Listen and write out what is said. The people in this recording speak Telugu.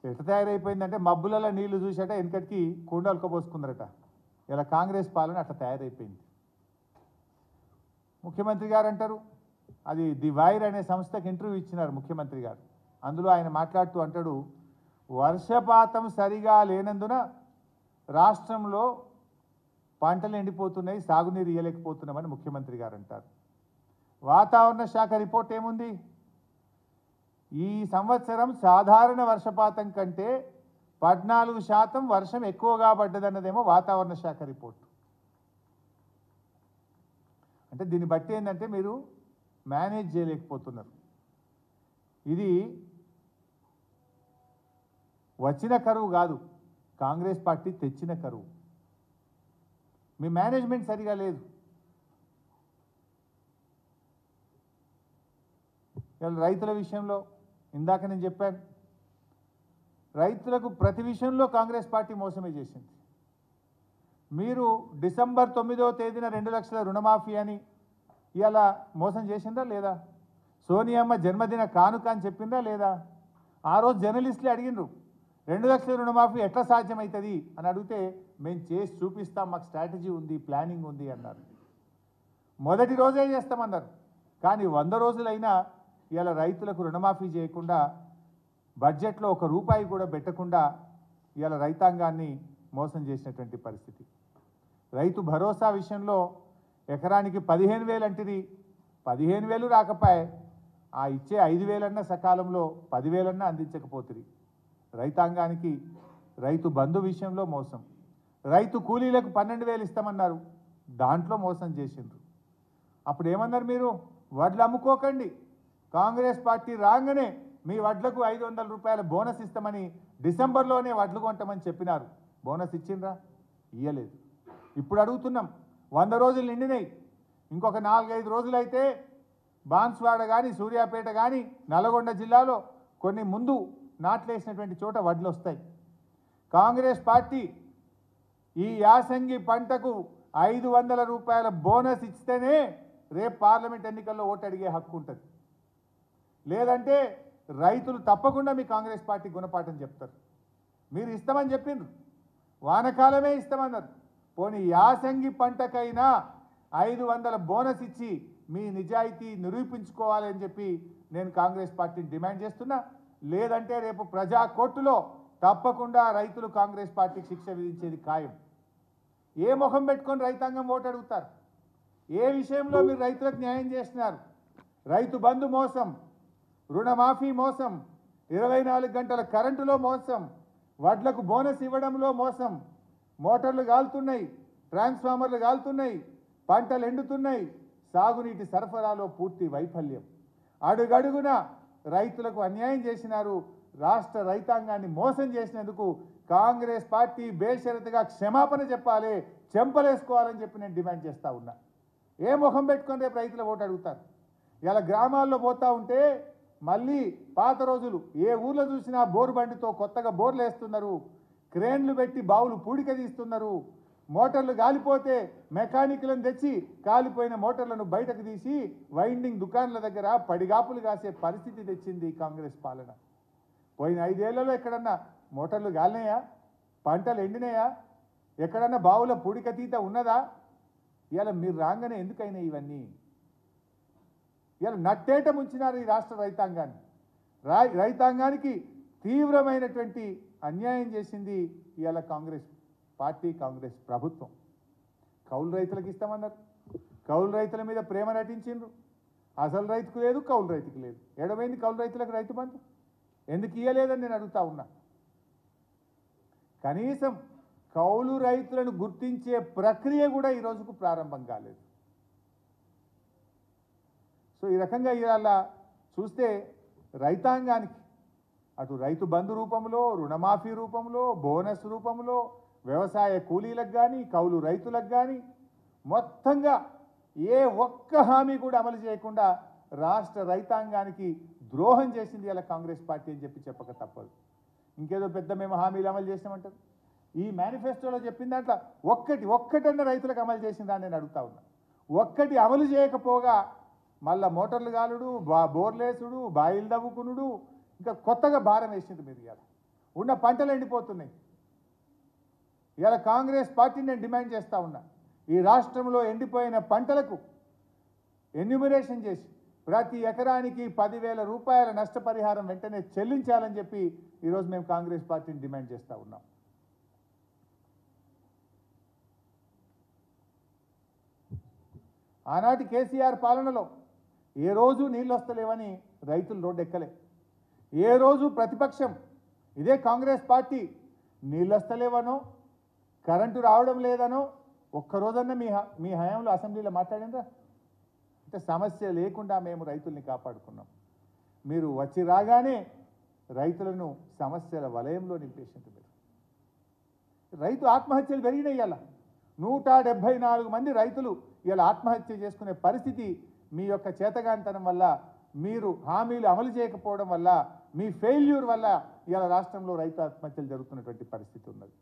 ఎట్లా తయారైపోయిందంటే మబ్బులలో నీళ్లు చూసాట వెనకటికి కుండలక పోసుకుందరట. ఇలా కాంగ్రెస్ పాలన అట్లా తయారైపోయింది. ముఖ్యమంత్రి గారు అంటారు, అది ది వైర్ అనే సంస్థకి ఇంటర్వ్యూ ఇచ్చినారు ముఖ్యమంత్రి గారు. అందులో ఆయన మాట్లాడుతూ అంటాడు, వర్షపాతం సరిగా లేనందున రాష్ట్రంలో పంటలు ఎండిపోతున్నాయి, సాగునీరు ఇయ్యలేకపోతున్నామని ముఖ్యమంత్రి గారు అంటారు. వాతావరణ శాఖ రిపోర్ట్ ఏముంది? ఈ సంవత్సరం సాధారణ వర్షపాతం కంటే 14% వర్షం ఎక్కువగా పడ్డదన్నదేమో వాతావరణ శాఖ రిపోర్ట్. అంటే దీన్ని బట్టి ఏంటంటే మీరు మేనేజ్ చేయలేకపోతున్నారు. ఇది వచ్చిన కరువు కాదు, కాంగ్రెస్ పార్టీ తెచ్చిన కరువు. మీ మేనేజ్మెంట్ సరిగా లేదు. రైతుల విషయంలో ఇందాక నేను చెప్పాను, రైతులకు ప్రతి విషయంలో కాంగ్రెస్ పార్టీ మోసమే చేసింది. మీరు డిసెంబర్ 9వ తేదీన 2 లక్షల రుణమాఫీ అని ఇలా మోసం చేసిందా లేదా? సోనియమ్మ జన్మదిన కానుక అని చెప్పిందా లేదా? ఆ రోజు జర్నలిస్టులు అడిగినరు, 2 లక్షల రుణమాఫీ ఎట్లా సాధ్యమవుతుంది అని అడిగితే, మేము చేసి చూపిస్తాం, మాకు స్ట్రాటజీ ఉంది, ప్లానింగ్ ఉంది అన్నారు. మొదటి రోజే చేస్తామన్నారు. కానీ 100 రోజులైనా ఇలా రైతులకు రుణమాఫీ చేయకుండా, బడ్జెట్లో 1 రూపాయి కూడా పెట్టకుండా ఇలా రైతాంగాన్ని మోసం చేసినటువంటి పరిస్థితి. రైతు భరోసా విషయంలో ఎకరానికి 15,000 అంటిది, 15,000 రాకపోయే, ఆ ఇచ్చే 5,000 సకాలంలో 10,000 అందించకపోతుంది. రైతాంగానికి రైతు బంధు విషయంలో మోసం. రైతు కూలీలకు 12,000 ఇస్తామన్నారు, దాంట్లో మోసం చేసిండ్రు. అప్పుడు ఏమన్నారు మీరు? వడ్లు అమ్ముకోకండి, కాంగ్రెస్ పార్టీ రాగానే మీ వడ్లకు 500 రూపాయల బోనస్ ఇస్తామని డిసెంబర్లోనే వడ్లు కొంటామని చెప్పినారు. బోనస్ ఇచ్చిండ్రా? ఇయ్యలేదు. ఇప్పుడు అడుగుతున్నాం, 100 రోజులు నిండినాయి, ఇంకొక 4-5 రోజులైతే బాన్స్వాడ కానీ, సూర్యాపేట కానీ, నల్గొండ జిల్లాలో కొన్ని ముందు నాట్లేసినటువంటి చోట వడ్లు వస్తాయి. కాంగ్రెస్ పార్టీ ఈ యాసంగి పంటకు 500 రూపాయల బోనస్ ఇస్తేనే రేపు పార్లమెంట్ ఎన్నికల్లో ఓటు అడిగే హక్కు ఉంటుంది. లేదంటే రైతులు తప్పకుండా మీ కాంగ్రెస్ పార్టీ గుణపాఠం చెప్తారు. మీరు ఇస్తామని చెప్పిండ్రు, వానకాలమే ఇస్తామన్నారు. పోనీ యాసంగి పంటకైనా 500 బోనస్ ఇచ్చి మీ నిజాయితీ నిరూపించుకోవాలని చెప్పి నేను కాంగ్రెస్ పార్టీని డిమాండ్ చేస్తున్నా. లేదంటే రేపు ప్రజా కోర్టులో తప్పకుండా రైతులు కాంగ్రెస్ పార్టీకి శిక్ష విధించేది ఖాయం. ఏ ముఖం పెట్టుకొని రైతాంగం ఓటు అడుగుతారు? ఏ విషయంలో మీరు రైతులకు న్యాయం చేస్తున్నారు? రైతు బంధు మోసం, రుణమాఫీ మోసం, 24 గంటల కరెంటులో మోసం, వడ్లకు బోనస్ ఇవ్వడంలో మోసం, మోటార్లు కాలుతున్నాయి, ట్రాన్స్ఫార్మర్లు కాలుతున్నాయి, పంటలు ఎండుతున్నాయి, సాగునీటి సరఫరాలో పూర్తి వైఫల్యం. అడుగడుగున రైతులకు అన్యాయం చేసినారు. రాష్ట్ర రైతాంగాన్ని మోసం చేసినందుకు కాంగ్రెస్ పార్టీ బేషరతుగా క్షమాపణ చెప్పాలి, చెంపలేసుకోవాలని చెప్పి నేను డిమాండ్ చేస్తూ ఉన్నా. ఏ ముఖం పెట్టుకొని రేపు రైతుల ఓటు అడుగుతారు? ఇలా గ్రామాల్లో పోతూ ఉంటే మళ్ళీ పాత రోజులు, ఏ ఊర్లో చూసినా బోరు బండితో కొత్తగా బోర్లు వేస్తున్నారు, క్రేన్లు పెట్టి బావులు పూడిక తీస్తున్నారు, మోటార్లు కాలిపోతే మెకానిక్లను తెచ్చి కాలిపోయిన మోటార్లను బయటకు తీసి వైండింగ్ దుకాణాల దగ్గర పడిగాపులు కాసే పరిస్థితి తెచ్చింది కాంగ్రెస్ పాలన. పోయిన 5 ఏళ్లలో ఎక్కడన్నా మోటార్లు కాలినాయా? పంటలు ఎండినాయా? ఎక్కడన్నా బావుల పూడిక తీత ఉన్నదా? ఇలా మీరు రాగానే ఎందుకైనా ఇవన్నీ? ఇలా నట్టేట ముంచినారు ఈ రాష్ట్ర రైతాంగాన్ని. రైతాంగానికి తీవ్రమైనటువంటి అన్యాయం చేసింది ఇవాళ కాంగ్రెస్ పార్టీ, కాంగ్రెస్ ప్రభుత్వం. కౌలు రైతులకు ఇస్తామన్నారు, కౌలు రైతుల మీద ప్రేమ నటించిండ్రు. అసలు రైతుకు లేదు, కౌలు రైతుకు లేదు. ఎడమైంది కౌలు రైతులకు రైతు బంధు? ఎందుకు ఇయ్యలేదని నేను అడుగుతా ఉన్నా. కనీసం కౌలు రైతులను గుర్తించే ప్రక్రియ కూడా ఈ రోజుకు ప్రారంభం కాలేదు. సో ఈ రకంగా ఇవాళ చూస్తే రైతాంగానికి అటు రైతు బంధు రూపంలో, రుణమాఫీ రూపంలో, బోనస్ రూపంలో, వ్యవసాయ కూలీలకు కానీ, కౌలు రైతులకు కానీ మొత్తంగా ఏ ఒక్క హామీ కూడా అమలు చేయకుండా రాష్ట్ర రైతాంగానికి ద్రోహం చేసింది ఇలా కాంగ్రెస్ పార్టీ అని చెప్పి చెప్పక తప్పదు. ఇంకేదో పెద్ద మేము హామీలు అమలు చేసినామంటారు. ఈ మేనిఫెస్టోలో చెప్పిన దాంట్లో ఒక్కటన్నా రైతులకు అమలు చేసిందా నేను అడుగుతా ఉన్నా. ఒక్కటి అమలు చేయకపోగా మళ్ళా మోటార్లు గాలుడు, బోర్లేసుడు, బాయిలు దవ్వుకునుడు, ఇంకా కొత్తగా భారం వేసింది మీరు ఇవాళ. ఉన్న పంటలు ఎండిపోతున్నాయి. ఇలా కాంగ్రెస్ పార్టీని నేను డిమాండ్ చేస్తూ ఉన్నా, ఈ రాష్ట్రంలో ఎండిపోయిన పంటలకు ఎన్యూమరేషన్ చేసి ప్రతి ఎకరానికి 10,000 రూపాయల నష్టపరిహారం వెంటనే చెల్లించాలని చెప్పి ఈరోజు మేము కాంగ్రెస్ పార్టీని డిమాండ్ చేస్తూ ఉన్నాం. ఆనాటి కేసీఆర్ పాలనలో ఏ రోజు నీళ్ళు వస్తలేవని రైతులు రోడ్డు ఎక్కలే. ఏ రోజు ప్రతిపక్షం ఇదే కాంగ్రెస్ పార్టీ నీళ్ళు వస్తలేవనో కరెంటు రావడం లేదనో ఒక్కరోజన్నా మీ హయాంలో అసెంబ్లీలో మాట్లాడిందా? అంటే సమస్య లేకుండా మేము రైతుల్ని కాపాడుకున్నాం. మీరు వచ్చి రాగానే రైతులను సమస్యల వలయంలో నింపేసింది. మీరు రైతు ఆత్మహత్యలు పెరిగినాయి. ఇలా 174 మంది రైతులు ఇలా ఆత్మహత్య చేసుకునే పరిస్థితి మీ యొక్క చేతగానితనం వల్ల, మీరు హామీలు అమలు చేయకపోవడం వల్ల, మీ ఫెయిల్యూర్ వల్ల ఇలా రాష్ట్రంలో రైతు ఆత్మహత్యలు జరుగుతున్నటువంటి పరిస్థితి ఉన్నది.